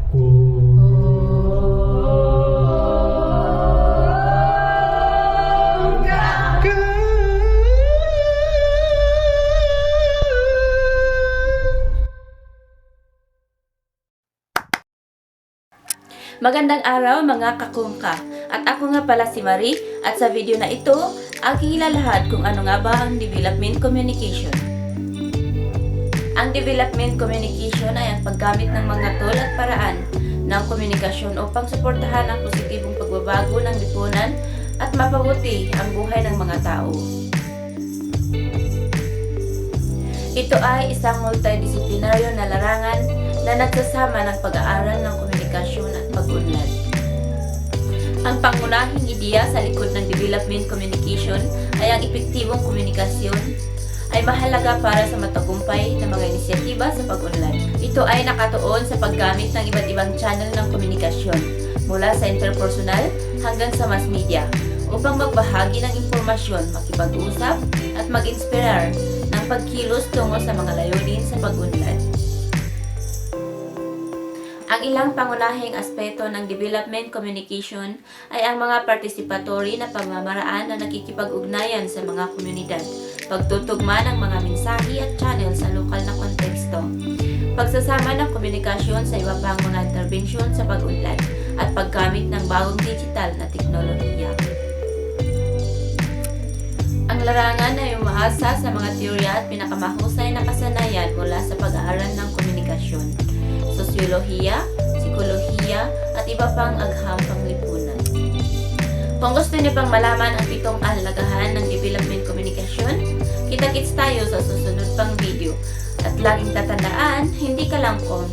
Magandang araw mga kakungka, at ako nga pala si Marie, at sa video na ito, aking ilalahad kung ano nga ba ang development communication. Ang development communication ay ang paggamit ng mga tool at paraan ng komunikasyon upang suportahan ang positibong pagbabago ng lipunan at mapabuti ang buhay ng mga tao. Ito ay isang multidisiplinaryo na larangan na nagsasama ng pag-aaral ng komunikasyon at pag-unlad. Ang pangunahing ideya sa likod ng development communication ay ang epektibong komunikasyon ay mahalaga para sa matagumpay na mga inisyatiba sa pag-unlad. Ito ay nakatuon sa paggamit ng iba't ibang channel ng komunikasyon mula sa interpersonal hanggang sa mass media upang magbahagi ng impormasyon, makipag-usap at mag-inspirar ng pagkilos tungo sa mga layunin sa pag-unlad. Ang ilang pangunahing aspeto ng development communication ay ang mga participatory na pamamaraan na nakikipag-ugnayan sa mga komunidad, pagtutugma ng mga mensahe at channel sa lokal na konteksto, pagsasama ng komunikasyon sa iba pang mga interbensyon sa pag-unlad, at paggamit ng bagong digital na teknolohiya. Ang larangan ay umaasa sa mga teorya at pinakamahusay na kasanayan mula sa pag-aaral ng komunikasyon, sosyolohiya, psikolohiya, at iba pang agham panglipunan. Kung gusto niyo pang malaman ang 7 kahalagahan ng development communication, kita-kits tayo sa susunod pang video. At laging tatandaan, hindi ka lang kung